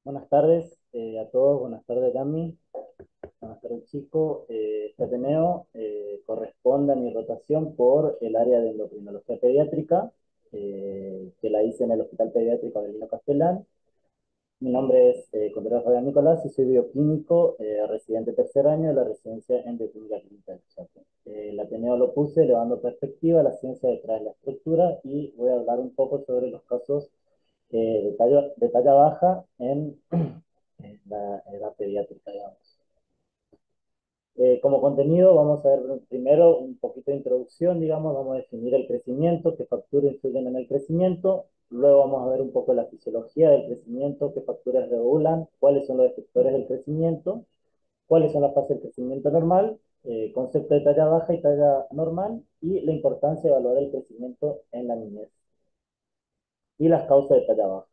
Buenas tardes a todos, buenas tardes Yami, buenas tardes chicos. Este Ateneo corresponde a mi rotación por el área de endocrinología pediátrica, que la hice en el Hospital Pediátrico Avelino Castellán. Mi nombre es Contreras Fabián Nicolás y soy bioquímico, residente tercer año de la residencia en bioquímica clínica del Chaco. El Ateneo lo puse elevando perspectiva a la ciencia detrás de la estructura y voy a hablar un poco sobre los casos de talla baja en la edad pediátrica, digamos. Como contenido, vamos a ver primero un poquito de introducción, digamos, vamos a definir el crecimiento, qué factores influyen en el crecimiento, luego vamos a ver un poco la fisiología del crecimiento, qué factores regulan, cuáles son los efectores del crecimiento, cuáles son las fases del crecimiento normal, concepto de talla baja y talla normal, y la importancia de evaluar el crecimiento en la niñez, y las causas de talla baja.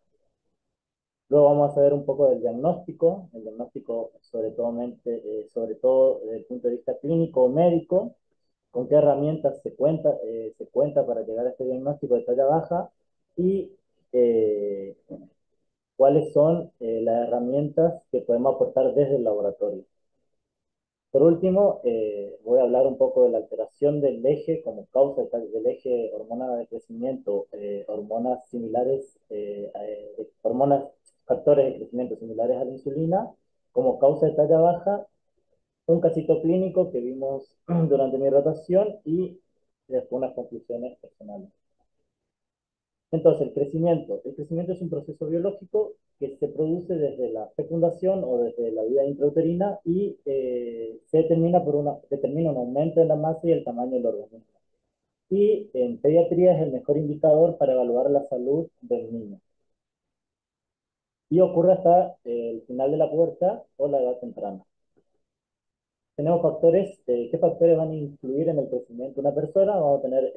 Luego vamos a ver un poco del diagnóstico, el diagnóstico sobre todo desde el punto de vista clínico o médico, con qué herramientas se cuenta para llegar a este diagnóstico de talla baja y eh, cuáles son las herramientas que podemos aportar desde el laboratorio. Por último, voy a hablar un poco de la alteración del eje como causa del eje hormonal de crecimiento, hormonas similares, hormonas, factores de crecimiento similares a la insulina, como causa de talla baja, un casito clínico que vimos durante mi rotación y después unas conclusiones personales. Entonces, el crecimiento es un proceso biológico que se produce desde la fecundación o desde la vida intrauterina y determina un aumento en la masa y el tamaño del organismo. Y en pediatría es el mejor indicador para evaluar la salud del niño. Y ocurre hasta el final de la pubertad o la edad temprana. Tenemos factores, ¿qué factores van a influir en el crecimiento de una persona? Vamos a tener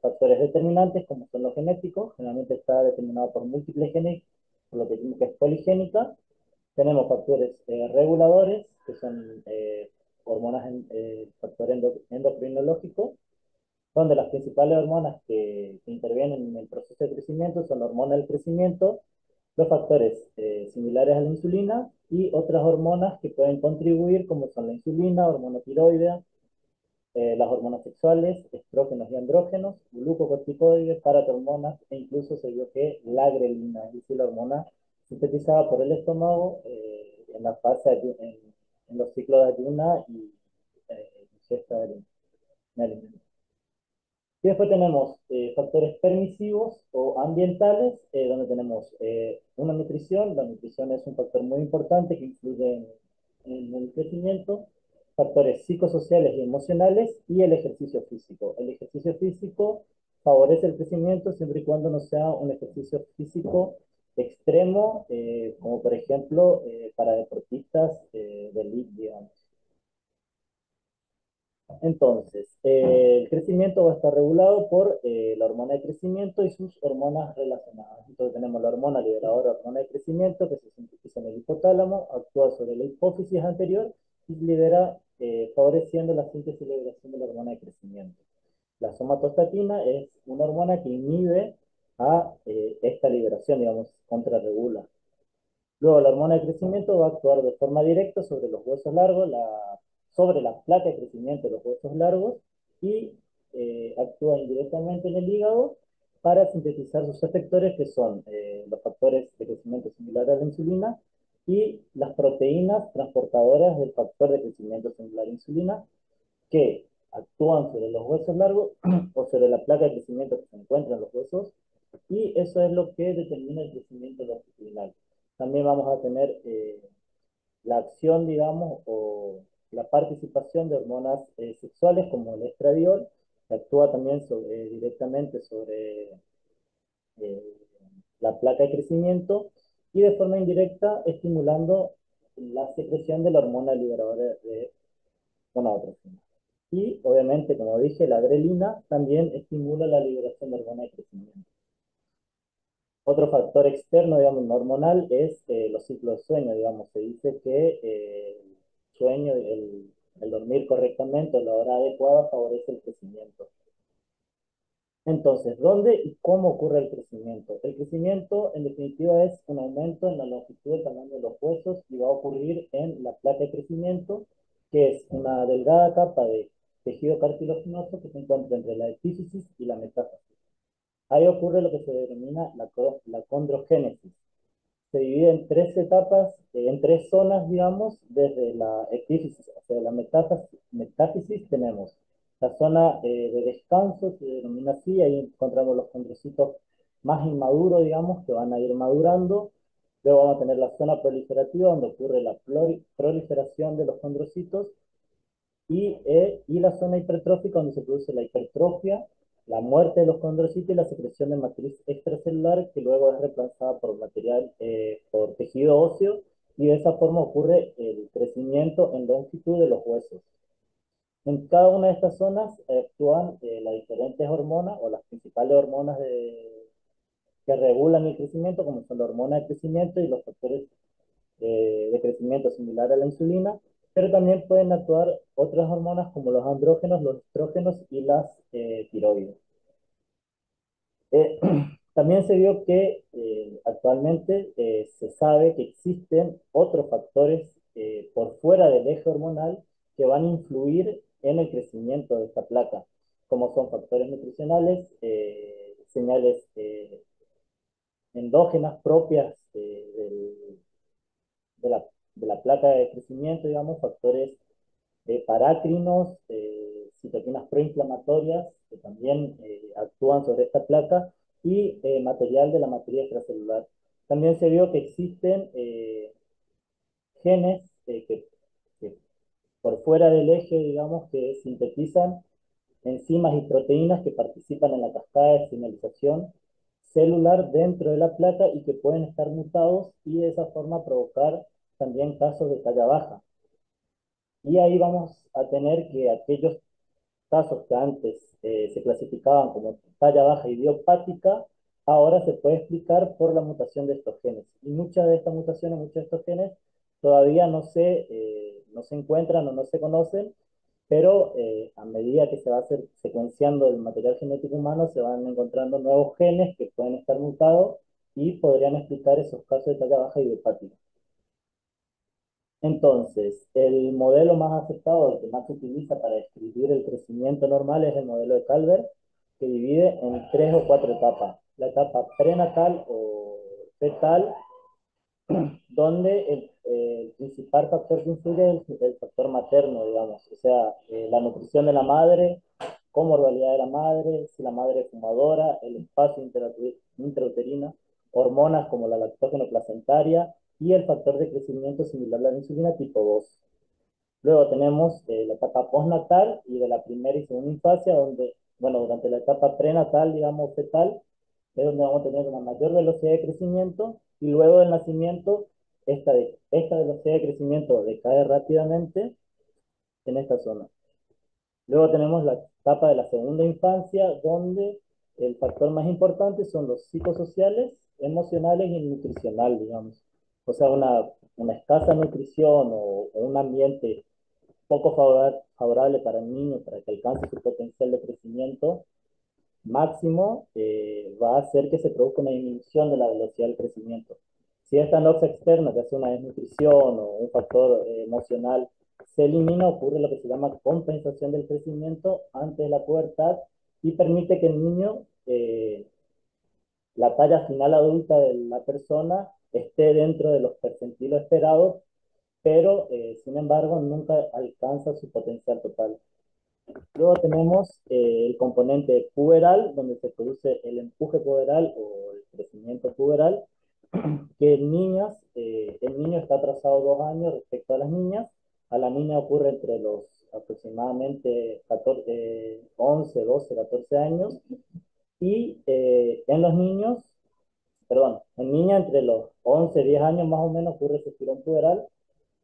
factores determinantes como son los genéticos, generalmente está determinado por múltiples genes, por lo que decimos que es poligénica. Tenemos factores reguladores, que son hormonas, factor endocrinológico, donde las principales hormonas que intervienen en el proceso de crecimiento son la hormona del crecimiento, los factores similares a la insulina y otras hormonas que pueden contribuir, como son la insulina, hormona tiroidea, las hormonas sexuales, estrógenos y andrógenos, glucocorticoides, paratormonas e incluso se vio que la grelina, es decir, la hormona sintetizada por el estómago en la en los ciclos de ayuna y ingesta de alimentos. Y después tenemos factores permisivos o ambientales, donde tenemos una nutrición. La nutrición es un factor muy importante que influye en el crecimiento. Factores psicosociales y emocionales y el ejercicio físico. El ejercicio físico favorece el crecimiento siempre y cuando no sea un ejercicio físico extremo, como por ejemplo para deportistas de elite, digamos. Entonces, el crecimiento va a estar regulado por la hormona de crecimiento y sus hormonas relacionadas. Entonces tenemos la hormona liberadora, hormona de crecimiento, que se sintetiza en el hipotálamo, actúa sobre la hipófisis anterior y libera, favoreciendo la síntesis y liberación de la hormona de crecimiento. La somatostatina es una hormona que inhibe a esta liberación, digamos, contrarregula. Luego, la hormona de crecimiento va a actuar de forma directa sobre los huesos largos, sobre la placa de crecimiento de los huesos largos y actúa indirectamente en el hígado para sintetizar sus efectores, que son los factores de crecimiento similar a la insulina y las proteínas transportadoras del factor de crecimiento similar a la insulina, que actúan sobre los huesos largos o sobre la placa de crecimiento que se encuentra en los huesos, y eso es lo que determina el crecimiento longitudinal. También vamos a tener la acción, digamos, o la participación de hormonas sexuales como el estradiol, que actúa también directamente sobre eh, la placa de crecimiento y de forma indirecta estimulando la secreción de la hormona liberadora de gonadotrofinas. Y obviamente, como dije, la grelina también estimula la liberación de hormona de crecimiento. Otro factor externo, digamos, no hormonal, es los ciclos de sueño, digamos. Se dice que el sueño, el dormir correctamente a la hora adecuada favorece el crecimiento. Entonces, ¿dónde y cómo ocurre el crecimiento? El crecimiento, en definitiva, es un aumento en la longitud del tamaño de los huesos y va a ocurrir en la placa de crecimiento, que es una delgada capa de tejido cartilaginoso que se encuentra entre la epífisis y la metáfisis. Ahí ocurre lo que se denomina la condrogénesis. Se divide en tres etapas, en tres zonas, digamos, desde la epífisis hacia la metáfisis tenemos la zona de descanso, se denomina así, ahí encontramos los condrocitos más inmaduros, digamos, que van a ir madurando. Luego vamos a tener la zona proliferativa, donde ocurre la proliferación de los condrocitos, y la zona hipertrófica, donde se produce la hipertrofia, la muerte de los condrocitos y la secreción de matriz extracelular, que luego es reemplazada por material, por tejido óseo, y de esa forma ocurre el crecimiento en longitud de los huesos. En cada una de estas zonas actúan las diferentes hormonas o las principales hormonas que regulan el crecimiento, como son la hormona de crecimiento y los factores de crecimiento similar a la insulina, pero también pueden actuar otras hormonas como los andrógenos, los estrógenos y las tiroides. Eh, También se vio que actualmente se sabe que existen otros factores por fuera del eje hormonal que van a influir en el crecimiento de esta placa, como son factores nutricionales, señales endógenas propias de la, de la placa de crecimiento, digamos, factores parácrinos, citoquinas proinflamatorias que también actúan sobre esta placa y material de la materia extracelular. También se vio que existen genes que por fuera del eje, digamos, que sintetizan enzimas y proteínas que participan en la cascada de señalización celular dentro de la placa y que pueden estar mutados y de esa forma provocar también casos de talla baja. Y ahí vamos a tener que aquellos casos que antes se clasificaban como talla baja idiopática, ahora se puede explicar por la mutación de estos genes. Y muchas de estas mutaciones, muchos de estos genes todavía no se encuentran o no se conocen, pero a medida que se va a hacer secuenciando el material genético humano, se van encontrando nuevos genes que pueden estar mutados y podrían explicar esos casos de talla baja idiopática. Entonces, el modelo más aceptado, el que más se utiliza para describir el crecimiento normal, es el modelo de Calvert, que divide en tres o cuatro etapas. La etapa prenatal o fetal, donde el principal factor que influye es el factor materno, digamos, o sea, la nutrición de la madre, comorbilidad de la madre, si la madre es fumadora, el espacio intrauterino, hormonas como la lactógeno placentaria y el factor de crecimiento similar a la insulina tipo 2. Luego tenemos la etapa postnatal y de la primera y segunda infancia, donde, bueno, durante la etapa prenatal, digamos, fetal, es donde vamos a tener una mayor velocidad de crecimiento y luego del nacimiento, esta velocidad de crecimiento decae rápidamente en esta zona. Luego tenemos la etapa de la segunda infancia, donde el factor más importante son los psicosociales, emocionales y nutricional, digamos. O sea, una escasa nutrición o un ambiente poco favorable para el niño para que alcance su potencial de crecimiento máximo, va a hacer que se produzca una disminución de la velocidad del crecimiento. Si esta noxa externa, que hace una desnutrición o un factor emocional, se elimina, ocurre lo que se llama compensación del crecimiento antes de la pubertad y permite que el niño, la talla final adulta de la persona, esté dentro de los percentilos esperados, pero sin embargo nunca alcanza su potencial total. Luego tenemos el componente puberal, donde se produce el empuje puberal o el crecimiento puberal, que en niñas, el niño está atrasado 2 años respecto a las niñas. A la niña ocurre entre los aproximadamente 11, 12, 14 años. Y en los niños, perdón, en niña entre los 11, 10 años más o menos ocurre ese estirón puberal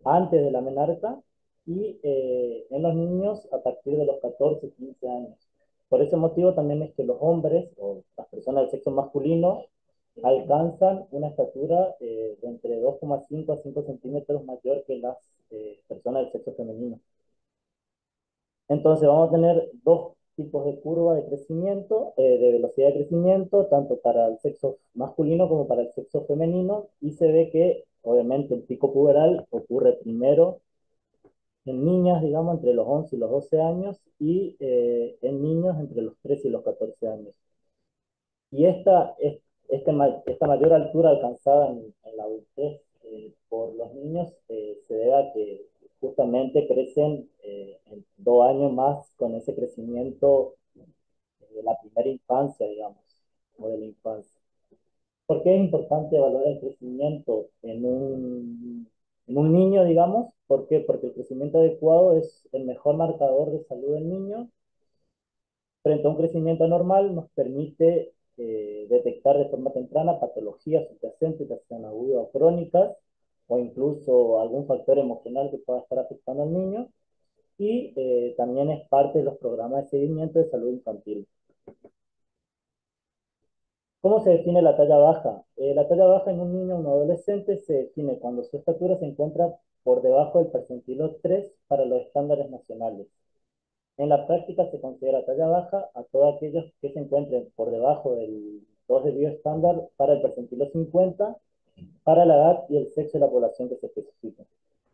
antes de la menarca y en los niños a partir de los 14, 15 años. Por ese motivo también es que los hombres o las personas del sexo masculino alcanzan una estatura de entre 2,5 a 5 centímetros mayor que las personas del sexo femenino. Entonces vamos a tener tipos de curva de crecimiento, de velocidad de crecimiento, tanto para el sexo masculino como para el sexo femenino, y se ve que obviamente el pico puberal ocurre primero en niñas, digamos, entre los 11 y los 12 años, y en niños entre los 13 y los 14 años. Y esta mayor altura alcanzada en la adultez por los niños se debe a que justamente crecen en 2 años más con ese crecimiento de la primera infancia, digamos, o de la infancia. ¿Por qué es importante evaluar el crecimiento en un niño, digamos? ¿Por qué? Porque el crecimiento adecuado es el mejor marcador de salud del niño frente a un crecimiento normal nos permite detectar de forma temprana patologías subyacentes, ya sean agudas o crónicas, o incluso algún factor emocional que pueda estar afectando al niño, y también es parte de los programas de seguimiento de salud infantil. ¿Cómo se define la talla baja? La talla baja en un niño o un adolescente se define cuando su estatura se encuentra por debajo del percentilo 3 para los estándares nacionales. En la práctica se considera talla baja a todos aquellos que se encuentren por debajo del 2 de bioestándar para el percentilo 50, para la edad y el sexo de la población que se especifica.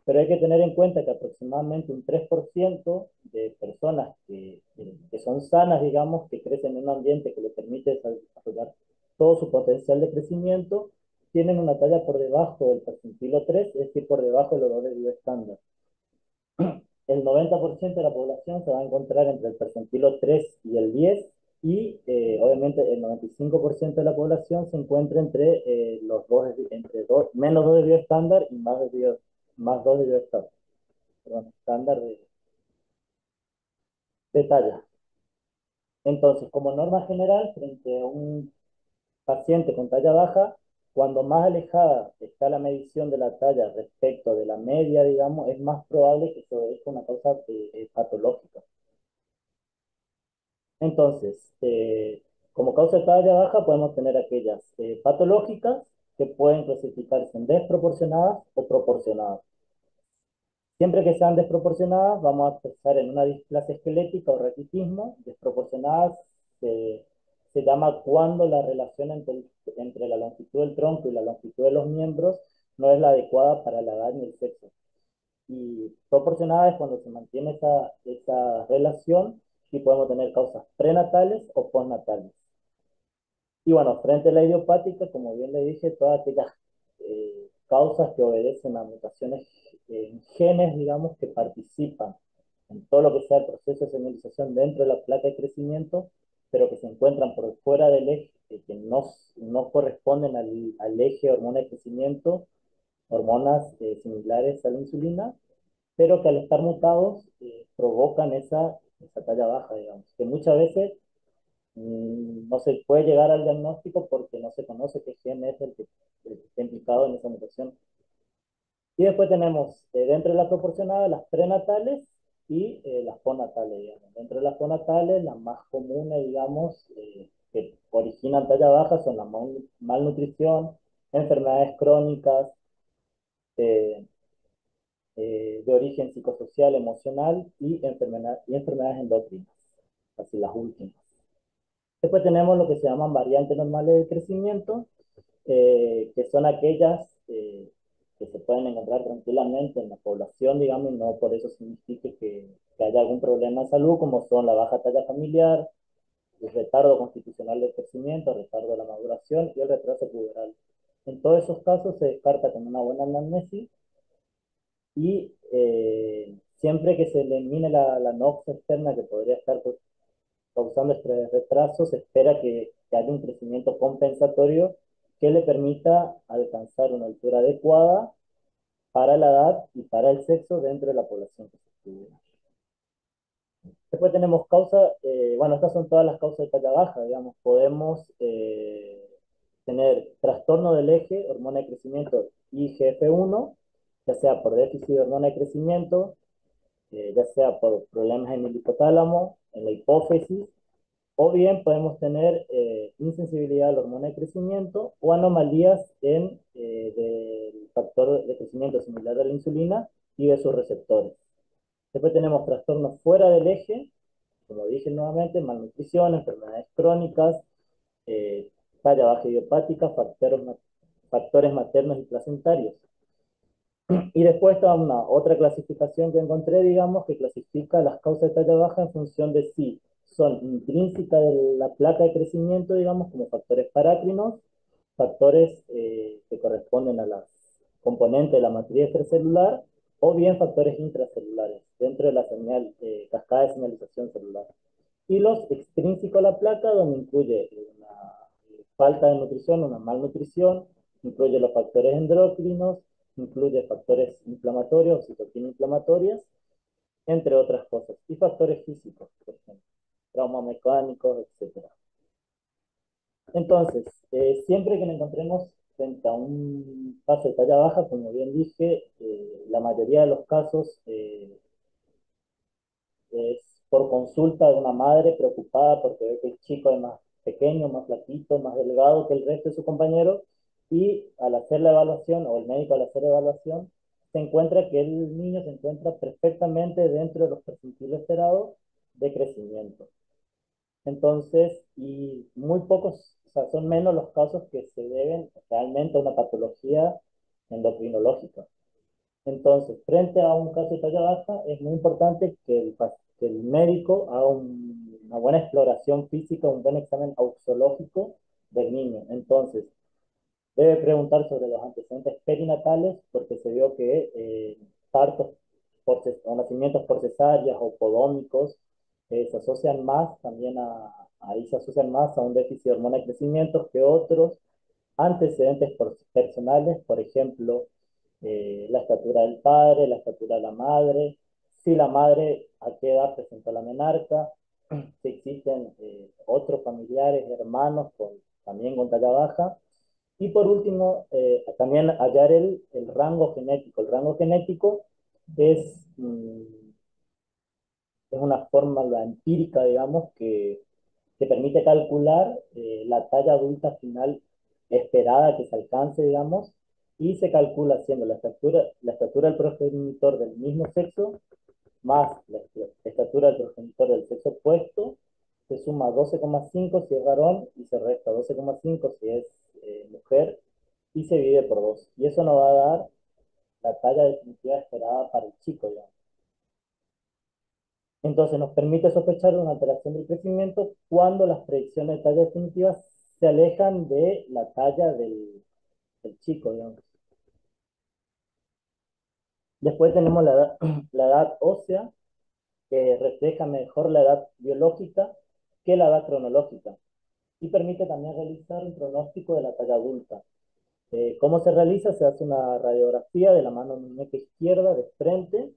Pero hay que tener en cuenta que aproximadamente un 3% de personas que son sanas, digamos, que crecen en un ambiente que les permite desarrollar todo su potencial de crecimiento, tienen una talla por debajo del percentilo 3, es decir, por debajo del 2 de bioestándar. El 90% de la población se va a encontrar entre el percentilo 3 y el 10 y obviamente el 95% de la población se encuentra entre los dos, menos 2 de bioestándar y más 2 de bioestándar, perdón, estándar de talla. Entonces, como norma general, frente a un paciente con talla baja, cuando más alejada está la medición de la talla respecto de la media, digamos, es más probable que se obedezca una causa patológica. Entonces, como causa de talla baja podemos tener aquellas patológicas que pueden clasificarse en desproporcionadas o proporcionadas. Siempre que sean desproporcionadas, vamos a pensar en una displasia esquelética o raquitismo. Desproporcionadas se llama cuando la relación entre la longitud del tronco y la longitud de los miembros no es la adecuada para la edad ni el sexo. Y proporcionada es cuando se mantiene esa relación y podemos tener causas prenatales o postnatales. Y bueno, frente a la idiopática, como bien le dije, todas aquellas causas que obedecen a mutaciones en genes, digamos, que participan en todo lo que sea el proceso de señalización dentro de la placa de crecimiento, pero que se encuentran por fuera del eje, que no corresponden al eje hormona de crecimiento, hormonas similares a la insulina, pero que al estar mutados provocan esa talla baja, digamos, que muchas veces no se puede llegar al diagnóstico porque no se conoce qué gen es el que está implicado en esa mutación. Y después tenemos dentro de la proporcionada las prenatales y las postnatales, digamos. Dentro de las postnatales, las más comunes, digamos, que originan talla baja son la malnutrición, enfermedades crónicas, eh, de origen psicosocial, emocional y enfermedades endocrinas, así las últimas. Después tenemos lo que se llaman variantes normales de crecimiento, que son aquellas que se pueden encontrar tranquilamente en la población, digamos, y no por eso significa que haya algún problema de salud, como son la baja talla familiar, el retardo constitucional de crecimiento, el retardo de la maduración y el retraso puberal. En todos esos casos se descarta con una buena anamnesis y siempre que se elimine la noxa externa que podría estar causando este retraso, se espera que haya un crecimiento compensatorio que le permita alcanzar una altura adecuada para la edad y para el sexo dentro de la población que se estudia. Después tenemos causas, bueno, estas son todas las causas de talla baja, digamos, podemos tener trastorno del eje, hormona de crecimiento IGF-1, ya sea por déficit de hormona de crecimiento, ya sea por problemas en el hipotálamo, en la hipófisis, o bien podemos tener insensibilidad a la hormona de crecimiento o anomalías del factor de crecimiento similar a la insulina y de sus receptores. Después tenemos trastornos fuera del eje, como dije nuevamente, malnutrición, enfermedades crónicas, talla baja idiopática, factores maternos y placentarios. Y después está una otra clasificación que encontré, digamos, que clasifica las causas de talla baja en función de si son intrínsecas de la placa de crecimiento, digamos, como factores parácrinos, factores que corresponden a las componentes de la matriz extracelular, o bien factores intracelulares dentro de la señal, cascada de señalización celular. Y los extrínsecos a la placa, donde incluye una falta de nutrición, una malnutrición, incluye los factores endocrinos, incluye factores inflamatorios, citoquinas inflamatorias, entre otras cosas, y factores físicos, por ejemplo, traumas mecánicos, etcétera. Entonces, siempre que nos encontremos frente a un caso de talla baja, como bien dije, la mayoría de los casos es por consulta de una madre preocupada porque ve que el chico es más pequeño, más flaquito, más delgado que el resto de sus compañeros, y al hacer la evaluación, o el médico al hacer la evaluación, se encuentra que el niño se encuentra perfectamente dentro de los percentiles esperados de crecimiento. Entonces, y muy pocos, o sea, son menos los casos que se deben realmente a una patología endocrinológica. Entonces, frente a un caso de talla baja, es muy importante que el médico haga una buena exploración física, un buen examen auxológico del niño. Entonces, debe preguntar sobre los antecedentes perinatales, porque se vio que partos o nacimientos por cesáreas o podómicos se asocian más también ahí se asocian más a un déficit de hormona de crecimiento que otros antecedentes personales, por ejemplo, la estatura del padre, la estatura de la madre, si la madre a qué edad presentó la menarca, si existen otros familiares, hermanos también con talla baja. Y por último, también hallar el rango genético. El rango genético es, es una fórmula empírica, digamos, que permite calcular la talla adulta final esperada que se alcance, digamos, y se calcula haciendo la estatura del progenitor del mismo sexo más la estatura del progenitor del sexo opuesto, se suma 12,5 si es varón y se resta 12,5 si es mujer y se divide por 2. Y eso nos va a dar la talla definitiva esperada para el chico, digamos. Entonces nos permite sospechar una alteración del crecimiento cuando las predicciones de talla definitiva se alejan de la talla del chico, digamos. Después tenemos la edad ósea, que refleja mejor la edad biológica que la edad cronológica y permite también realizar un pronóstico de la talla adulta. ¿Cómo se realiza? Se hace una radiografía de la mano muñeca izquierda de frente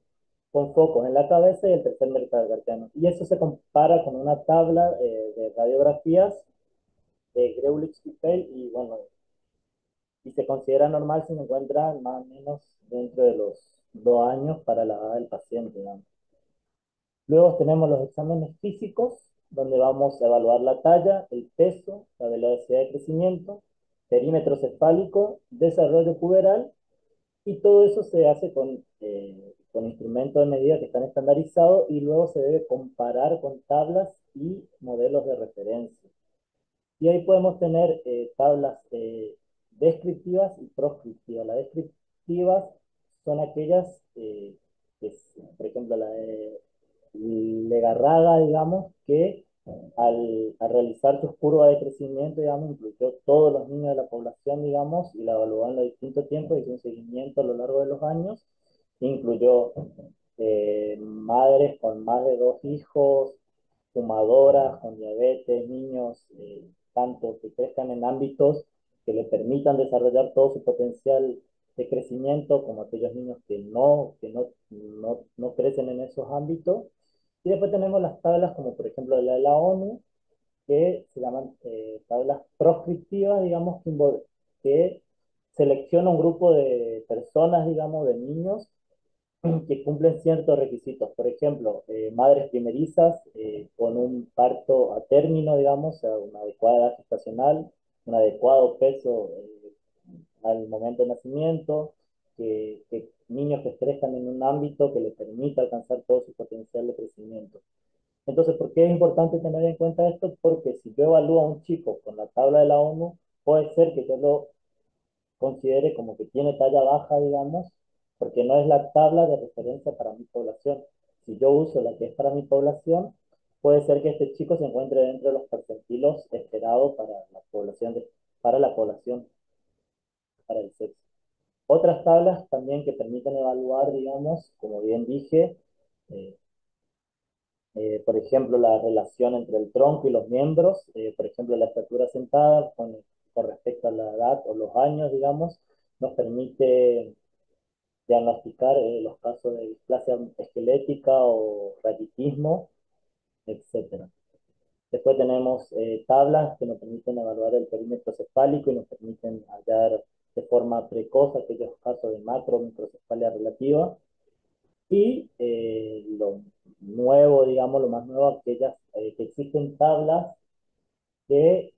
con focos en la cabeza y el tercer metacarpiano. Y eso se compara con una tabla de radiografías de Greulich y Pell y bueno, y se considera normal si se encuentra más o menos dentro de los 2 años para la edad del paciente, digamos. Luego tenemos los exámenes físicos, donde vamos a evaluar la talla, el peso, la velocidad de crecimiento, perímetro cefálico, desarrollo puberal, y todo eso se hace con instrumentos de medida que están estandarizados y luego se debe comparar con tablas y modelos de referencia. Y ahí podemos tener tablas descriptivas y proscriptivas. Las descriptivas son aquellas por ejemplo, la de Legarraga, digamos, que al realizar sus curvas de crecimiento, digamos, incluyó todos los niños de la población, digamos, y la evaluó en los distintos tiempos, hizo un seguimiento a lo largo de los años, incluyó madres con más de 2 hijos, fumadoras, con diabetes, niños, tanto que crezcan en ámbitos que le permitan desarrollar todo su potencial de crecimiento, como aquellos niños que no crecen en esos ámbitos. Y después tenemos las tablas, como por ejemplo la ONU, que se llaman tablas proscriptivas, digamos, que selecciona un grupo de personas, digamos, de niños que cumplen ciertos requisitos. Por ejemplo, madres primerizas con un parto a término, digamos, o sea, una adecuada edad gestacional, un adecuado peso al momento de nacimiento, niños que crezcan en un ámbito que les permita alcanzar todo su potencial de crecimiento. Entonces, ¿por qué es importante tener en cuenta esto? Porque si yo evalúo a un chico con la tabla de la ONU, puede ser que yo lo considere como que tiene talla baja, digamos, porque no es la tabla de referencia para mi población. Si yo uso la que es para mi población, puede ser que este chico se encuentre dentro de los percentilos esperados para la población, para el sexo. Otras tablas también que permiten evaluar, digamos, como bien dije, eh, por ejemplo, la relación entre el tronco y los miembros, por ejemplo, la estatura sentada con respecto a la edad o los años, digamos, nos permite diagnosticar los casos de displasia esquelética o raquitismo, etcétera. Después tenemos tablas que nos permiten evaluar el perímetro cefálico y nos permiten hallar de forma precoz aquellos casos de macro o microcefalia relativa. Y lo nuevo, digamos, lo más nuevo, aquellas que existen tablas que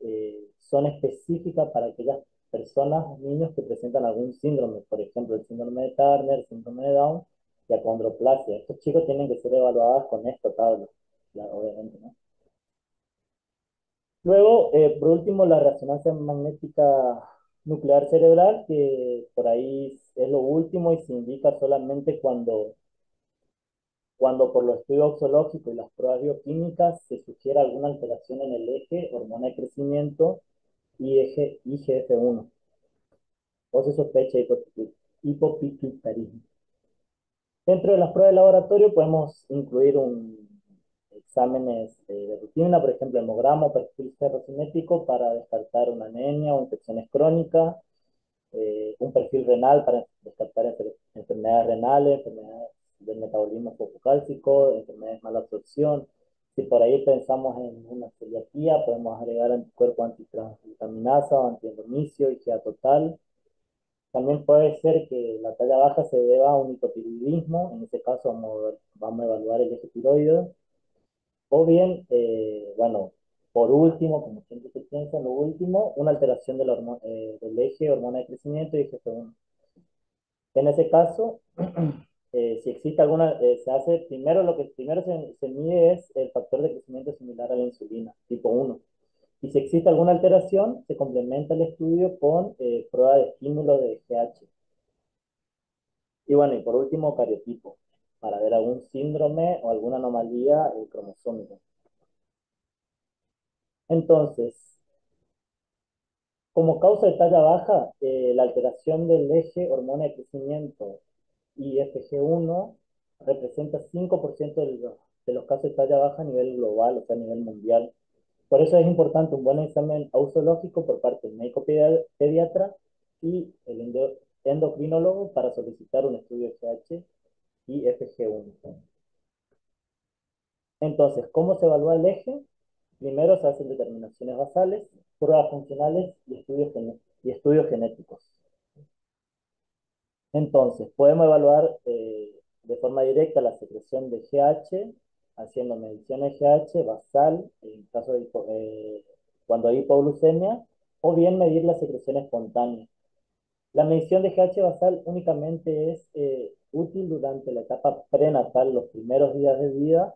son específicas para aquellas personas, niños que presentan algún síndrome, por ejemplo, el síndrome de Turner, el síndrome de Down y acondroplasia. Estos chicos tienen que ser evaluados con esta tabla, claro, obviamente, ¿no? Luego, por último, la resonancia magnética nuclear cerebral, que por ahí es lo último y se indica solamente cuando por los estudios zoológicos y las pruebas bioquímicas se sugiere alguna alteración en el eje hormona de crecimiento y eje IGF-1 o se sospecha hipopituitarismo. Dentro de las pruebas de laboratorio podemos incluir exámenes de rutina, por ejemplo, hemograma o perfil ferrocinético para descartar una anemia o infecciones crónicas, un perfil renal para descartar enfermedades renales, enfermedades del metabolismo fococálcico, enfermedades de mala absorción. Si por ahí pensamos en una celiaquía, podemos agregar anticuerpos antitransglutaminasa o antiendomicio, IgA total. También puede ser que la talla baja se deba a un hipotiroidismo, en ese caso vamos a evaluar el eje tiroideo, o bien, bueno, por último, como siempre se piensa, lo último, una alteración del eje hormona de crecimiento y IGF-1. En ese caso, si existe alguna, se hace primero, lo que primero se mide es el factor de crecimiento similar a la insulina, tipo 1. Y si existe alguna alteración, se complementa el estudio con prueba de estímulo de GH. Y bueno, y por último, cariotipo, para ver algún síndrome o alguna anomalía cromosómica. Entonces, como causa de talla baja, la alteración del eje hormona de crecimiento y FG1 representa 5% de los casos de talla baja a nivel global, o sea, a nivel mundial. Por eso es importante un buen examen ausológico por parte del médico pediatra y el endocrinólogo para solicitar un estudio de GH y FG1. Entonces, ¿cómo se evalúa el eje? Primero se hacen determinaciones basales, pruebas funcionales y estudios genéticos. Entonces, podemos evaluar de forma directa la secreción de GH, haciendo medición de GH basal, en caso de cuando hay hipoglucemia, o bien medir la secreción espontánea. La medición de GH basal únicamente es útil durante la etapa prenatal, los primeros días de vida,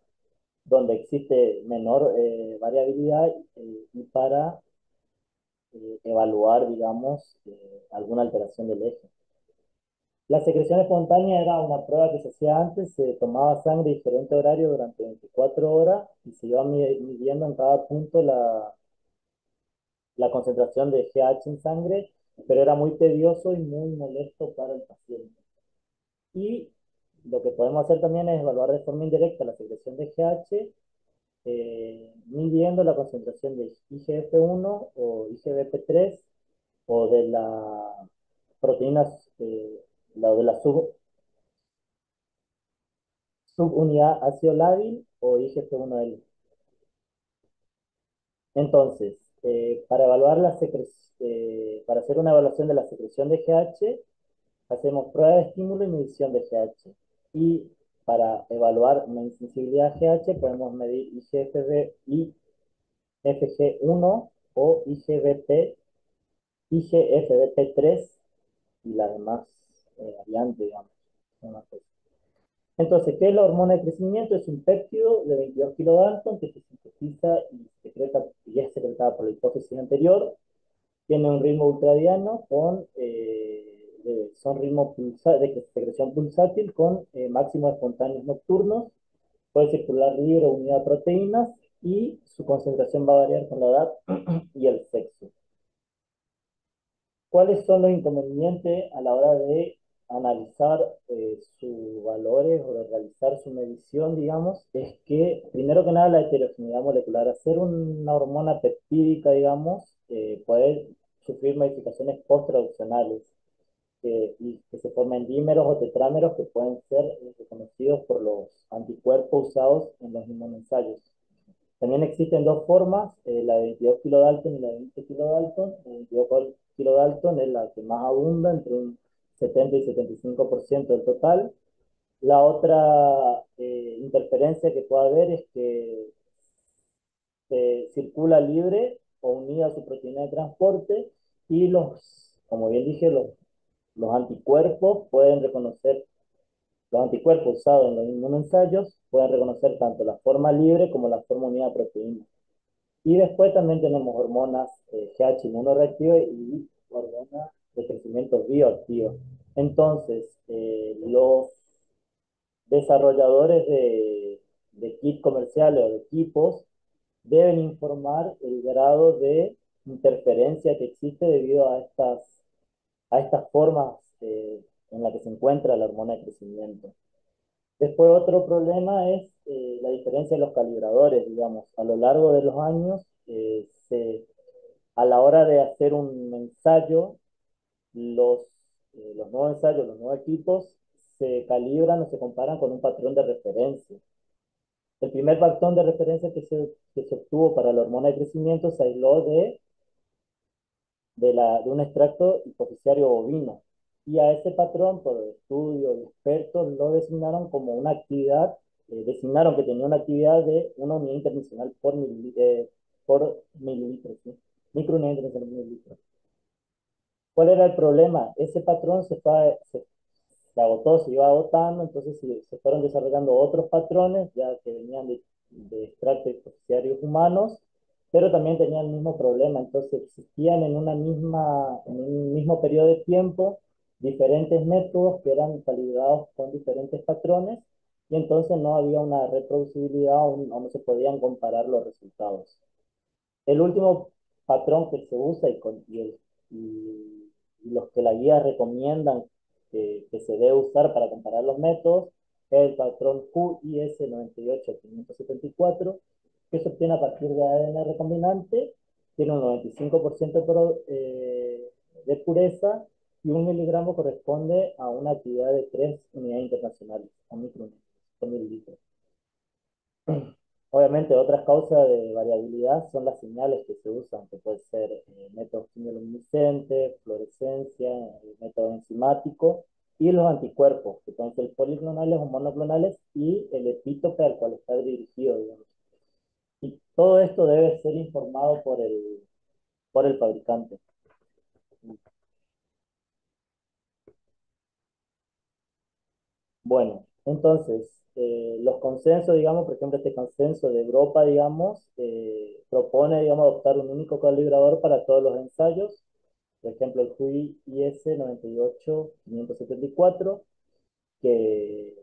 donde existe menor variabilidad y para evaluar, digamos, alguna alteración del eje. La secreción espontánea era una prueba que se hacía antes, se tomaba sangre a diferente horario durante 24 horas y se iba midiendo en cada punto la concentración de GH en sangre, pero era muy tedioso y muy molesto para el paciente. Y lo que podemos hacer también es evaluar de forma indirecta la secreción de GH, midiendo la concentración de IGF-1 o IGBP3 o de las proteínas, de la subunidad ácido lábil o IGF-1L. Entonces, para hacer una evaluación de la secreción de GH, hacemos prueba de estímulo y medición de GH. Y para evaluar una insensibilidad a GH, podemos medir IGFB1 o IGFBP3 y las demás variantes, digamos. Entonces, ¿qué es la hormona de crecimiento? Es un péptido de 22 kilodalton que se sintetiza y, secreta, y es secretada por la hipófisis anterior. Tiene un ritmo ultradiano son ritmos de secreción pulsátil con máximos espontáneos nocturnos. Puede circular libre o unida a proteínas y su concentración va a variar con la edad y el sexo. ¿Cuáles son los inconvenientes a la hora de analizar sus valores o de realizar su medición, digamos? Es que, primero que nada, la heterogeneidad molecular. Hacer una hormona peptídica, digamos, puede sufrir modificaciones post-traduccionales y que se formen dímeros o tetrámeros que pueden ser reconocidos por los anticuerpos usados en los inmunensayos. También existen dos formas, la de 22 kilodalton y la de 20 kilodalton. La de 22 kilodalton es la que más abunda, entre un 70 y 75% del total. La otra interferencia que puede haber es que circula libre o unida a su proteína de transporte y como bien dije, los anticuerpos pueden reconocer, los anticuerpos usados en los inmunoensayos pueden reconocer tanto la forma libre como la forma unida a proteína. Y después también tenemos hormonas GH inmunoreactivas y hormonas de crecimiento bioactivo. Entonces, los desarrolladores de kits comerciales o de equipos deben informar el grado de interferencia que existe debido a estas formas en las que se encuentra la hormona de crecimiento. Después otro problema es la diferencia de los calibradores, digamos. A lo largo de los años, a la hora de hacer un ensayo, los, los nuevos ensayos, los nuevos equipos, se calibran o se comparan con un patrón de referencia. El primer patrón de referencia que se obtuvo para la hormona de crecimiento se aisló de un extracto hipofisiario bovino. Y a ese patrón, por estudios de expertos, lo designaron como una actividad, designaron que tenía una actividad de una unidad internacional por mililitro, ¿sí? Microunidad internacional por mililitro. ¿Cuál era el problema? Ese patrón se agotó, se iba agotando, entonces se fueron desarrollando otros patrones ya que venían de extractos beneficiarios humanos, pero también tenían el mismo problema, entonces existían en un mismo periodo de tiempo diferentes métodos que eran calibrados con diferentes patrones y entonces no había una reproducibilidad o no se podían comparar los resultados. El último patrón que se usa y los que la guía recomiendan que se debe usar para comparar los métodos es el patrón QIS 98574, que se obtiene a partir de ADN recombinante, tiene un 95% de pureza y 1 miligramo corresponde a una actividad de 3 unidades internacionales, a microunidades, por mililitro. Obviamente, otras causas de variabilidad son las señales que se usan, que puede ser método quimioluminescente, fluorescencia, método enzimático, y los anticuerpos, que pueden ser policlonales o monoclonales, y el epítope al cual está dirigido, digamos. Y todo esto debe ser informado por el fabricante. Bueno, entonces, los consensos, digamos, por ejemplo, este consenso de Europa, digamos, propone, digamos, adoptar un único calibrador para todos los ensayos. Por ejemplo, el QI IS 98574, que,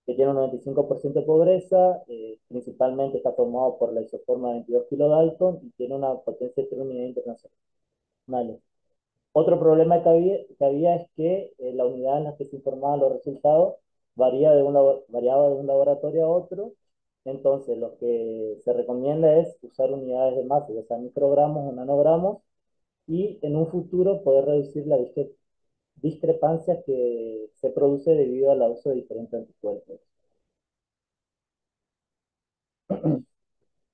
que tiene un 95% de pobreza, principalmente está formado por la isoforma 22 kilodalton y tiene una potencia de 3 unidades internacionales. Otro problema que había es que la unidad en la que se informaban los resultados variaba de un laboratorio a otro. Entonces, lo que se recomienda es usar unidades de masa, ya sea microgramos o nanogramos, y en un futuro poder reducir la discrepancia que se produce debido al uso de diferentes anticuerpos.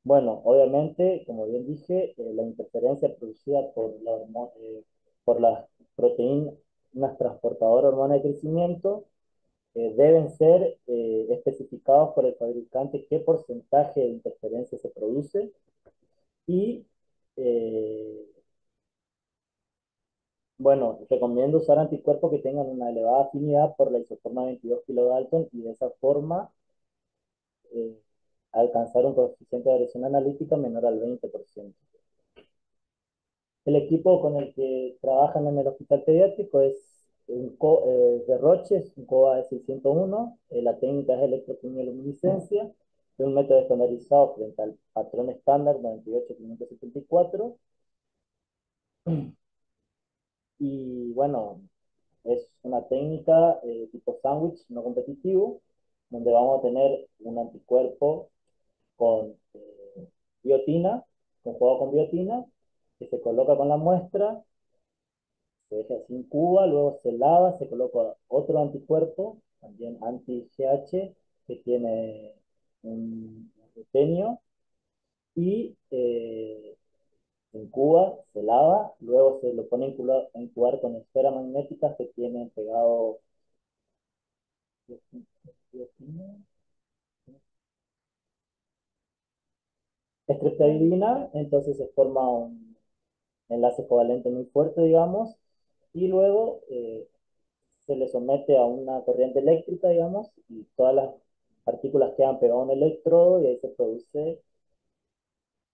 Bueno, obviamente, como bien dije, la interferencia producida por las proteínas transportadoras hormona de crecimiento deben ser especificados por el fabricante qué porcentaje de interferencia se produce y, eh, Bueno, recomiendo usar anticuerpos que tengan una elevada afinidad por la isoforma 22 kilodalton y de esa forma eh, alcanzar un coeficiente de agresión analítica menor al 20%. El equipo con el que trabajan en el hospital pediátrico es de Roche, es un COBA de 601. La técnica es electroquimioluminiscencia, es un método estandarizado frente al patrón estándar 98574. Y bueno, es una técnica tipo sándwich no competitivo, donde vamos a tener un anticuerpo con biotina, conjugado con biotina, que se coloca con la muestra, se deja así en Cuba, luego se lava, se coloca otro anticuerpo, también anti-GH, que tiene un rutenio, y en Cuba se lava, luego se lo pone a incubar con esferas magnéticas que tienen pegado estreptavidina, entonces se forma un enlace covalente muy fuerte, digamos, y luego se le somete a una corriente eléctrica, digamos, y todas las partículas quedan pegadas a un electrodo y ahí se produce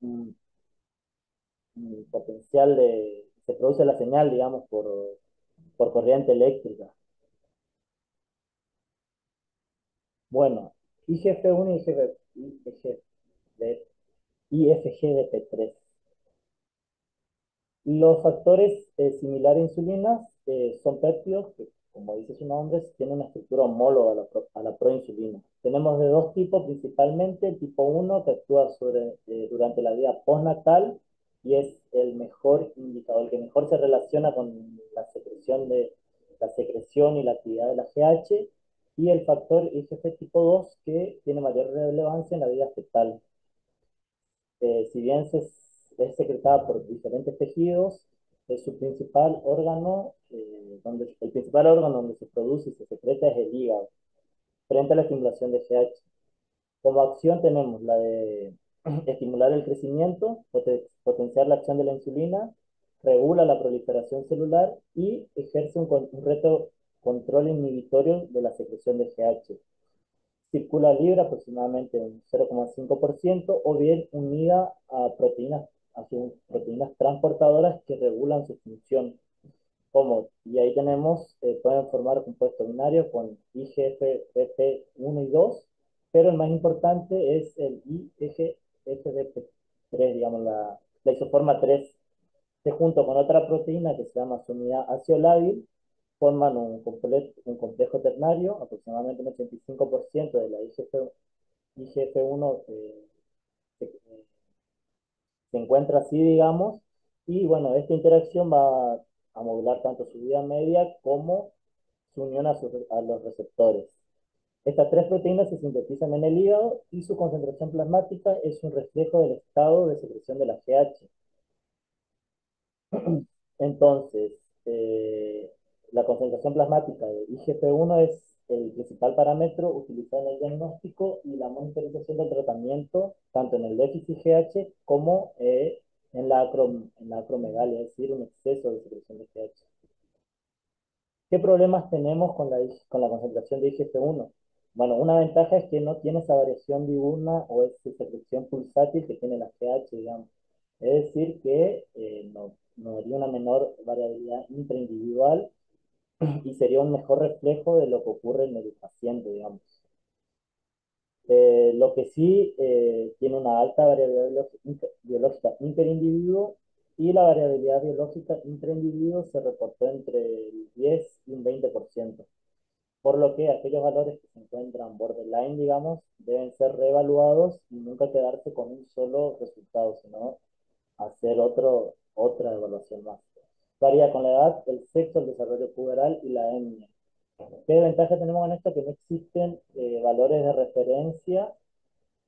un, un potencial se produce la señal, digamos, por corriente eléctrica. Bueno, IGF-1 y IFGDP3. Los factores similares a insulinas son péptidos que, como dice su nombre, tienen una estructura homóloga a la proinsulina. Tenemos de dos tipos principalmente, el tipo 1 que actúa durante la vida postnatal y es el mejor indicador, el que mejor se relaciona con la secreción y la actividad de la GH, y el factor IGF tipo 2 que tiene mayor relevancia en la vida fetal. Si bien es secretada por diferentes tejidos, es su principal órgano, el principal órgano donde se produce y se secreta es el hígado, frente a la estimulación de GH. Como acción tenemos la de estimular el crecimiento, potenciar la acción de la insulina, regula la proliferación celular y ejerce un reto control inhibitorio de la secreción de GH. Circula libre aproximadamente un 0,5% o bien unida a proteínas transportadoras que regulan su función. Como, y ahí tenemos, pueden formar compuesto binario con IGF-BP1 y 2, pero el más importante es el IGF-BP3, digamos, la isoforma 3, que junto con otra proteína que se llama su unidad ácido lábil, forman un complejo ternario, aproximadamente un 85% de la IGF-1 se encuentra así, digamos, y bueno, esta interacción va a modular tanto su vida media como su unión a los receptores. Estas tres proteínas se sintetizan en el hígado y su concentración plasmática es un reflejo del estado de secreción de la GH. Entonces, eh, la concentración plasmática de IGF-1 es el principal parámetro utilizado en el diagnóstico y la monitorización del tratamiento, tanto en el déficit GH como en la acromegalia, es decir, un exceso de secreción de GH. ¿Qué problemas tenemos con la concentración de IGF-1? Bueno, una ventaja es que no tiene esa variación diurna o esa secreción pulsátil que tiene la GH, digamos. Es decir, que no haría una menor variabilidad intraindividual y sería un mejor reflejo de lo que ocurre en el paciente, digamos. Lo que sí tiene una alta variabilidad biológica interindividuo y la variabilidad biológica intraindividuo se reportó entre el 10 y un 20%, por lo que aquellos valores que se encuentran borderline, digamos, deben ser reevaluados y nunca quedarse con un solo resultado, sino hacer otra evaluación más. Varía con la edad, el sexo, el desarrollo puberal y la etnia. ¿Qué ventaja tenemos en esto? Que no existen valores de referencia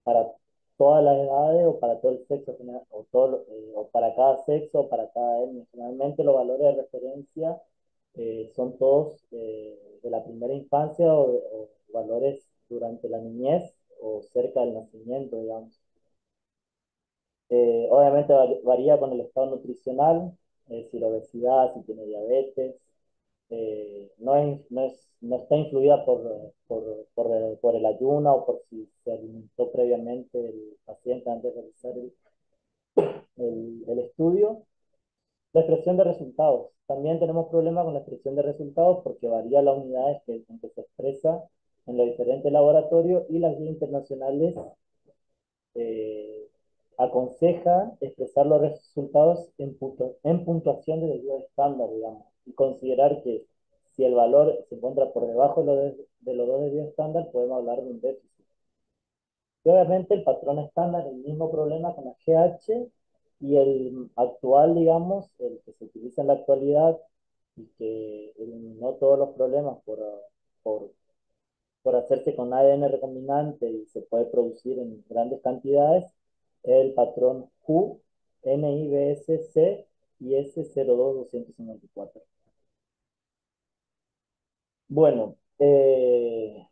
para todas las edades o para todo el sexo, o para cada sexo o para cada etnia. Generalmente los valores de referencia son todos de la primera infancia o valores durante la niñez o cerca del nacimiento, digamos. Obviamente varía con el estado nutricional. es decir, obesidad, si tiene diabetes. No está influida por el ayuno o por si se alimentó previamente el paciente antes de realizar el estudio. La expresión de resultados. También tenemos problemas con la expresión de resultados porque varía la unidad en que se expresa en los diferentes laboratorios y las guías internacionales eh, aconseja expresar los resultados en puntuación de desvío estándar, digamos, y considerar que si el valor se encuentra por debajo de los dos desvíos estándar, podemos hablar de un déficit. Y obviamente el patrón estándar, el mismo problema con la GH y el actual, digamos, el que se utiliza en la actualidad y que eliminó todos los problemas por, por hacerse con ADN recombinante y se puede producir en grandes cantidades, el patrón Q, NIBSC y S02254. Bueno, eh,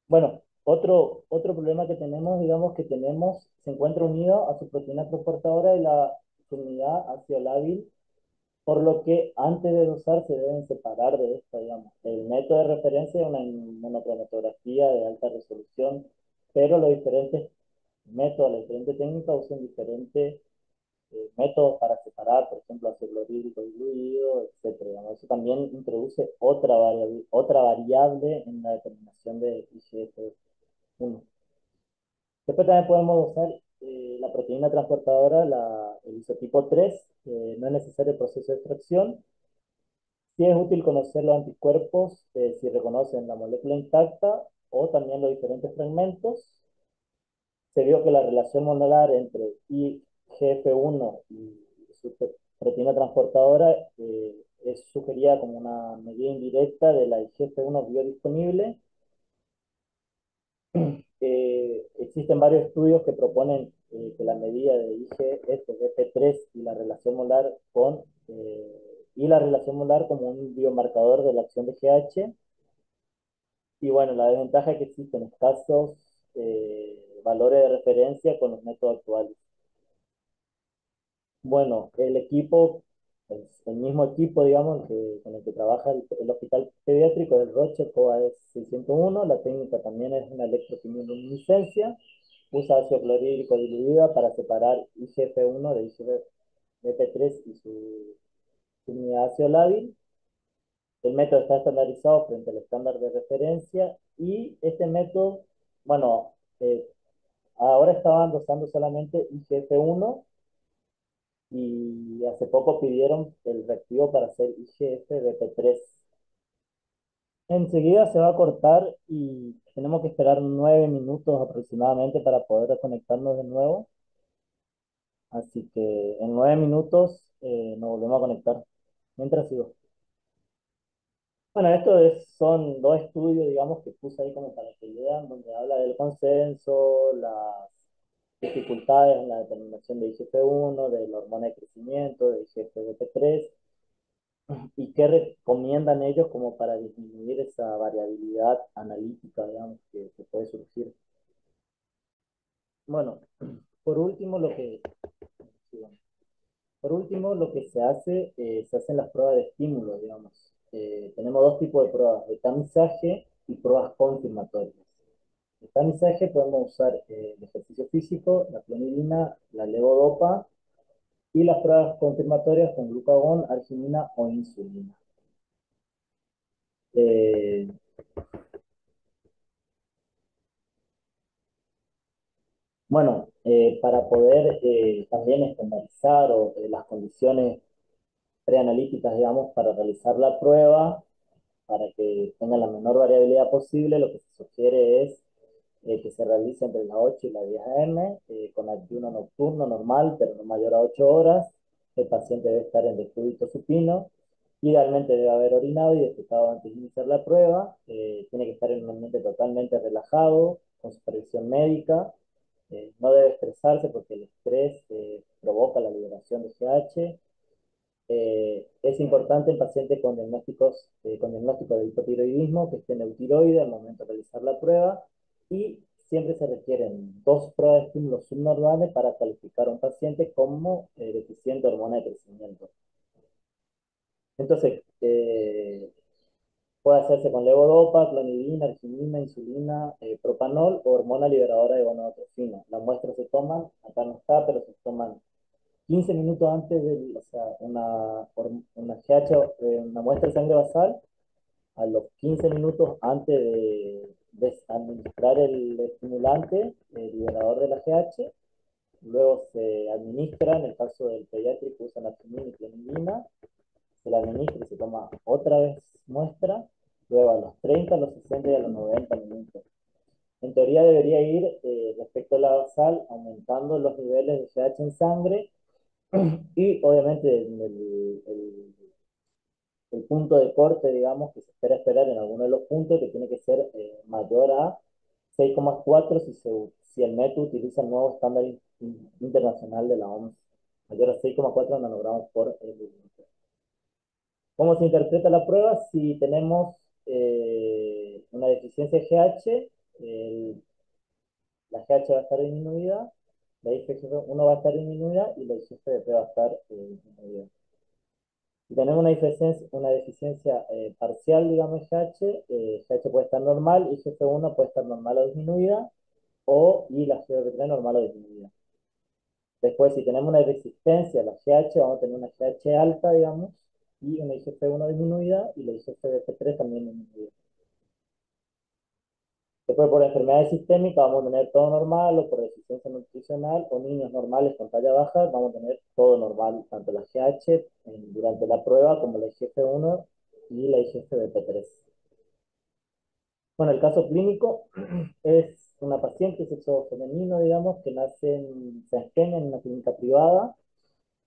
bueno, otro problema que tenemos, digamos que tenemos, se encuentra unido a su proteína transportadora de la unidad ácido lábil, por lo que antes de dosar se deben separar de esta, digamos. El método de referencia es una monocromatografía de alta resolución, pero los diferentes métodos, las diferentes técnicas usan diferentes métodos para separar, por ejemplo, ácido clorhídrico diluido, etcétera. Digamos. Eso también introduce otra variable en la determinación de IGF-1. Después también podemos usar la proteína transportadora, el isotipo 3, no es necesario el proceso de extracción. Sí es útil conocer los anticuerpos si reconocen la molécula intacta o también los diferentes fragmentos. Se vio que la relación monolar entre IGF-1 y su proteína transportadora es sugerida como una medida indirecta de la IGF-1 biodisponible. Existen varios estudios que proponen que la medida de IGF-BP3 y la relación molar como un biomarcador de la acción de GH. Y bueno, la desventaja es que existen escasos valores de referencia con los métodos actuales. Bueno, el equipo, el mismo equipo, digamos, con el que trabaja el hospital pediátrico, el Roche COAS 601, la técnica también es una electroquimiluminiscencia, usa ácido clorhídrico diluida para separar IGF-1 de IGF-BP3 y su unidad ácido lábil. El método está estandarizado frente al estándar de referencia y este método, bueno, ahora estaban dosando solamente IGF-1 y hace poco pidieron el reactivo para hacer IGF-BP3. Enseguida se va a cortar y tenemos que esperar 9 minutos aproximadamente para poder conectarnos de nuevo. Así que en 9 minutos nos volvemos a conectar. Mientras sigo. Bueno, son dos estudios, digamos, que puse ahí como para que vean, donde habla del consenso, las dificultades en la determinación de IGF-1, de la hormona de crecimiento, de IGF-BP3, y qué recomiendan ellos como para disminuir esa variabilidad analítica, digamos, que puede surgir. Bueno, por último, sí, bueno, por último, lo que se hacen las pruebas de estímulo, digamos. Tenemos dos tipos de pruebas, de tamizaje y pruebas confirmatorias. El tamizaje podemos usar el ejercicio físico, la clonidina, la levodopa y las pruebas confirmatorias con glucagón, arginina o insulina. Eh, bueno, para poder también estandarizar las condiciones preanalíticas, digamos, para realizar la prueba, para que tenga la menor variabilidad posible, lo que se sugiere es que se realice entre las 8 y las 10 a.m. Con ayuno nocturno normal, pero no mayor a 8 horas. El paciente debe estar en decúbito supino. Idealmente debe haber orinado y defecado antes de iniciar la prueba. Tiene que estar en un ambiente totalmente relajado, con supervisión médica. No debe estresarse porque el estrés provoca la liberación de GH. Es importante en pacientes con diagnóstico de hipotiroidismo que estén eutiroide al momento de realizar la prueba y siempre se requieren dos pruebas de estímulos subnormales para calificar a un paciente como deficiente de hormona de crecimiento. Entonces, puede hacerse con levodopa, clonidina, arginina, insulina, propanol o hormona liberadora de gonadotrofina. Las muestras se toman, acá no está, pero se toman 15 minutos antes de, o sea, una GH, una muestra de sangre basal, a los 15 minutos antes de administrar el estimulante, el liberador de la GH. Luego se administra, en el caso del pediátrico, usan arginina y clonidina, se la administra y se toma otra vez muestra, luego a los 30, a los 60 y a los 90 minutos. En teoría debería ir, respecto a la basal, aumentando los niveles de GH en sangre y obviamente el punto de corte, digamos, que se espera esperar en alguno de los puntos, que tiene que ser mayor a 6,4 si el MET utiliza el nuevo estándar internacional de la OMS, mayor a 6,4 nanogramos por mililitro. ¿Cómo se interpreta la prueba? Si tenemos una deficiencia de GH, la GH va a estar disminuida, la IGF-1 va a estar disminuida y la IGF-BP va a estar disminuida. Si tenemos una deficiencia parcial, digamos, GH, GH puede estar normal, IGF-1 puede estar normal o disminuida, y la GBP3 normal o disminuida. Después, si tenemos una resistencia a la GH, vamos a tener una GH alta, digamos, y una IGF-1 disminuida, y la IGF-BP3 también disminuida. Después, por enfermedades sistémicas, vamos a tener todo normal, o por deficiencia nutricional, o niños normales con talla baja, vamos a tener todo normal, tanto la GH durante la prueba como la IGF-1 y la IGF-BP3. Bueno, el caso clínico es una paciente de sexo femenino, digamos, que nace en Saint-Étienne, en una clínica privada.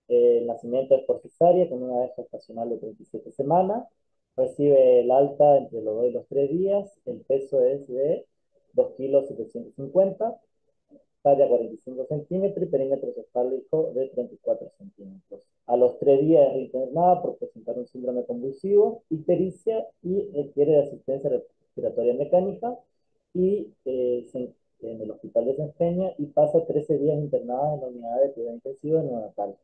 El nacimiento es por cesárea, con una edad gestacional de 37 semanas. Recibe el alta entre los 2 y los 3 días. El peso es de 2 kilos 750, talla 45 centímetros y perímetro cefálico de 34 centímetros. A los 3 días es internada por presentar un síndrome convulsivo, ictericia y requiere de asistencia respiratoria mecánica y en el hospital de Saint-Peña y pasa 13 días internada en la unidad de cuidado intensivo de neonatal.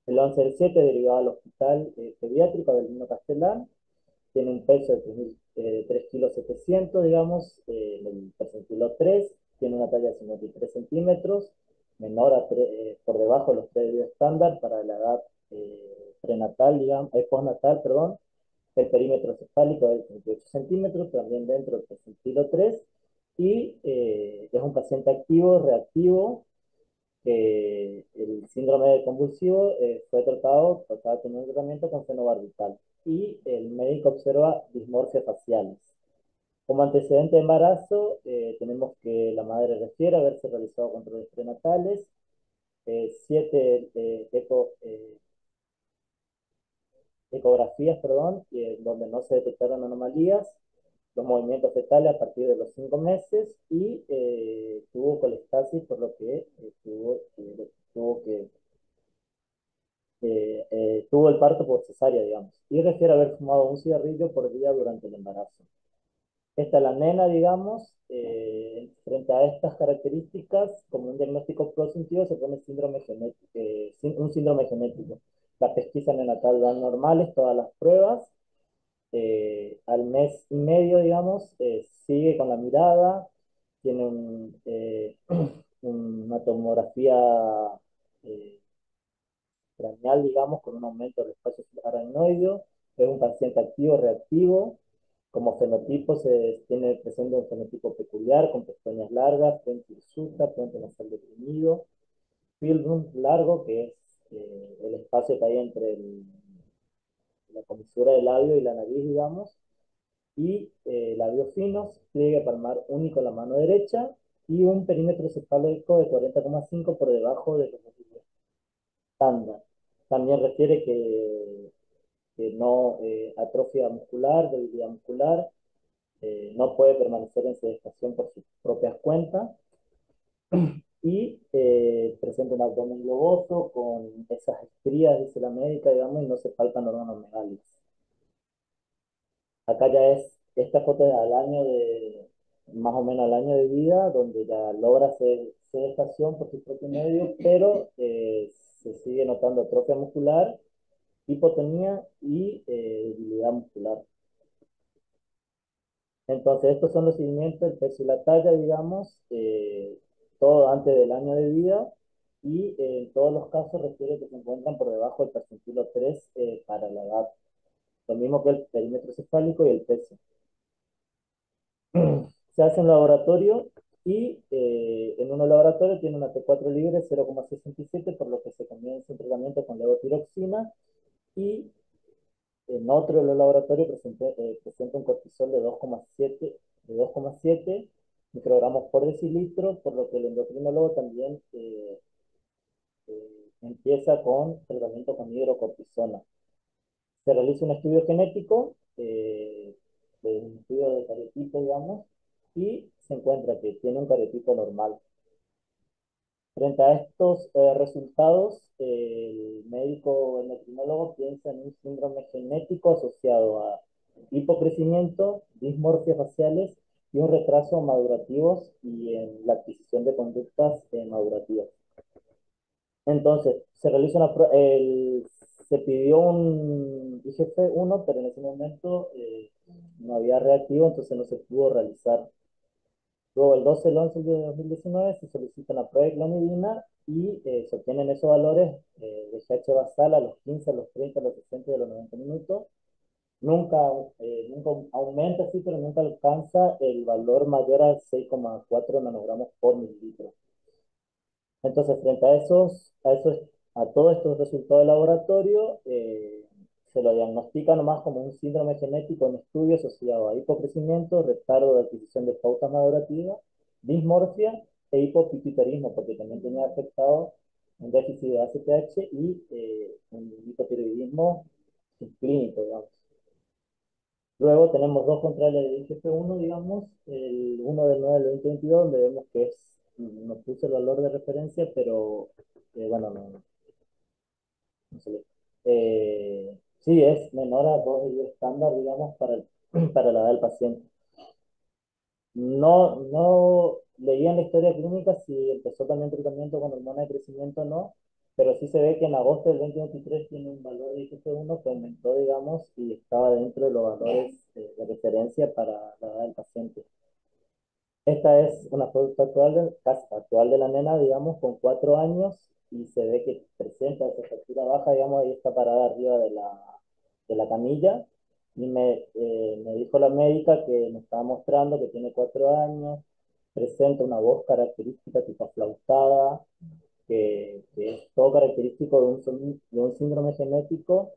El 11 del 7 derivado al hospital pediátrico Abelino Castellán, tiene un peso de 3 kilos 700, digamos, en el percentilo 3, tiene una talla de 53 centímetros, menor por debajo de los 3 de estándar para la edad prenatal, digamos, postnatal, perdón. El perímetro cefálico es de 38 centímetros, también dentro del percentilo 3, y es un paciente activo, reactivo, el síndrome de convulsivo fue tratado con un tratamiento con fenobarbital y el médico observa dismorfia faciales. Como antecedente de embarazo, tenemos que la madre refiere haberse realizado controles prenatales, 7 ecografías, perdón, donde no se detectaron anomalías, los movimientos fetales a partir de los 5 meses y tuvo colestasis, por lo que tuvo el parto por cesárea, digamos, y refiere haber fumado un cigarrillo por día durante el embarazo. Esta es la nena, digamos, frente a estas características, como un diagnóstico presuntivo, se pone un síndrome genético. La pesquisa neonatal dan normales todas las pruebas. Al mes y medio, digamos, sigue con la mirada, tiene una tomografía eh, craneal, digamos, con un aumento del espacio aracnoideo, es un paciente activo, reactivo, como fenotipo tiene presente un fenotipo peculiar, con pestañas largas, frente hirsuta, puente nasal deprimido, fieldrum largo, que es el espacio que hay entre la comisura del labio y la nariz, digamos, y labios finos, pliegue palmar único en la mano derecha, y un perímetro cefálico de 40,5 por debajo de los estándar. También refiere que no atrofia muscular, debilidad muscular, no puede permanecer en sedestación por sus propias cuentas y presenta un abdomen globoso con esas estrías, dice la médica, digamos, y no se faltan órganos megales. Acá ya esta foto es al año más o menos al año de vida, donde ya logra hacer sedestación por su propio medio, pero se sigue notando atrofia muscular, hipotonía y debilidad muscular. Entonces, estos son los seguimientos, el peso y la talla, digamos, todo antes del año de vida, y en todos los casos refiere que se encuentran por debajo del percentilo 3 para la edad. Lo mismo que el perímetro cefálico y el peso. Se hace en laboratorio y en un laboratorio tiene una T4 libre 0,67, por lo que se comienza un tratamiento con levotiroxina, y en otro de los laboratorios presenta un cortisol de 2,7 microgramos por decilitro, por lo que el endocrinólogo también empieza con tratamiento con hidrocortisona. Se realiza un estudio genético, un estudio de cariotipo, digamos, y se encuentra que tiene un cariotipo normal. Frente a estos resultados, el médico endocrinólogo piensa en un síndrome genético asociado a hipocrecimiento, dismorfias faciales y un retraso madurativos y en la adquisición de conductas madurativas. Entonces, se pidió un IGF-1, pero en ese momento no había reactivo, entonces no se pudo realizar. Luego, el 12 del 11 de 2019 se solicita la prueba de clonidina y se obtienen esos valores de GH basal a los 15, a los 30, a los 60 y a los 90 minutos. Nunca, nunca aumenta, sí, pero nunca alcanza el valor mayor a 6,4 nanogramos por mililitro. Entonces, frente a todos estos resultados de laboratorio, se lo diagnostica nomás como un síndrome genético en estudio asociado a hipocrecimiento, retardo de adquisición de pautas madurativas, dismorfia e hipopituitarismo, porque también tenía afectado un déficit de ACTH y un hipotiroidismo subclínico, digamos. Luego tenemos dos controles de IGF-1, digamos, el 1 del 9 del 2022, donde vemos que no puse el valor de referencia, pero bueno, no se lee. Sí, es menor a 2 de estándar, digamos, para la edad del paciente. No leía en la historia clínica si empezó también tratamiento con hormona de crecimiento o no, pero sí se ve que en agosto del 2023 tiene un valor de IGF-1 que aumentó, digamos, y estaba dentro de los valores de referencia para la edad del paciente. Esta es una foto actual de la nena, digamos, con 4 años, y se ve que presenta esa fractura baja, digamos, ahí está parada arriba de la camilla, y me dijo la médica que me estaba mostrando que tiene 4 años, presenta una voz característica tipo aflautada, que es todo característico de un síndrome genético.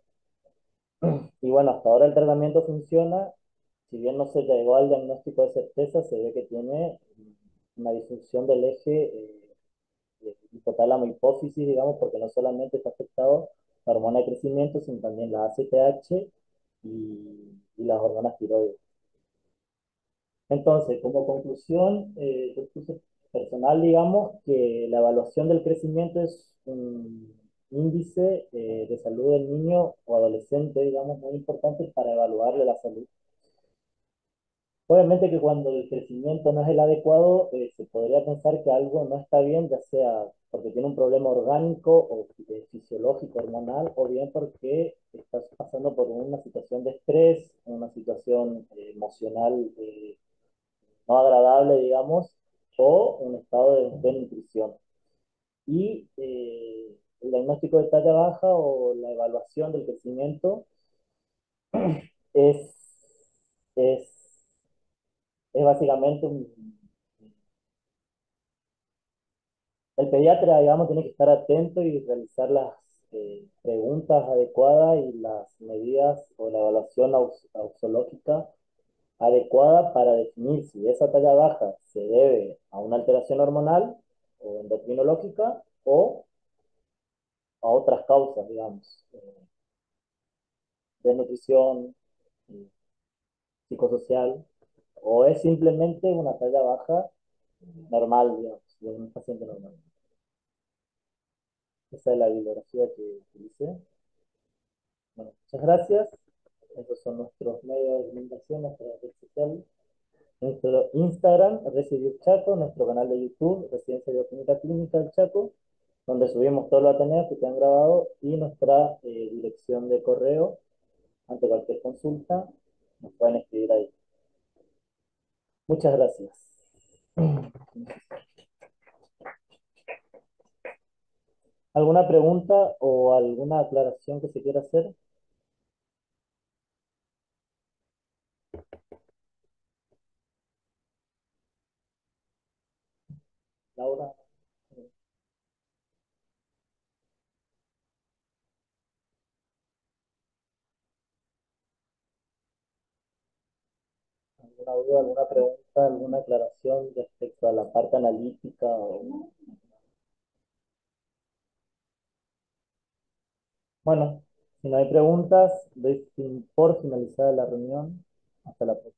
Y bueno, hasta ahora el tratamiento funciona. Si bien no se llegó al diagnóstico de certeza, se ve que tiene una disfunción del eje hipotálamo-hipófisis, digamos, porque no solamente está afectado la hormona de crecimiento, sino también la ACTH y las hormonas tiroides. Entonces, como conclusión, yo puse personal, digamos, que la evaluación del crecimiento es un índice de salud del niño o adolescente, digamos, muy importante para evaluarle la salud. Obviamente que cuando el crecimiento no es el adecuado, se podría pensar que algo no está bien, ya sea porque tiene un problema orgánico o fisiológico, hormonal, o bien porque estás pasando por una situación de estrés, una situación emocional no agradable, digamos, o un estado de nutrición. Y el diagnóstico de talla baja o la evaluación del crecimiento es, es, es básicamente el pediatra, digamos, tiene que estar atento y realizar las preguntas adecuadas y las medidas o la evaluación auxológica adecuada para definir si esa talla baja se debe a una alteración hormonal o endocrinológica o a otras causas, digamos, de nutrición, eh, psicosocial, o es simplemente una talla baja normal, digamos, de un paciente normal. Esa es la bibliografía que utilicé. Bueno, muchas gracias. Estos son nuestros medios de comunicación, nuestra red social. Nuestro Instagram, Residios Chaco, nuestro canal de YouTube, Residencia Bioquímica Clínica del Chaco, donde subimos todos los Ateneos que te han grabado y nuestra dirección de correo. Ante cualquier consulta, nos pueden escribir ahí. Muchas gracias. ¿Alguna pregunta o alguna aclaración que se quiera hacer? Laura, ¿alguna duda, alguna pregunta, alguna aclaración respecto a la parte analítica? Bueno, si no hay preguntas, doy por finalizada la reunión. Hasta la próxima.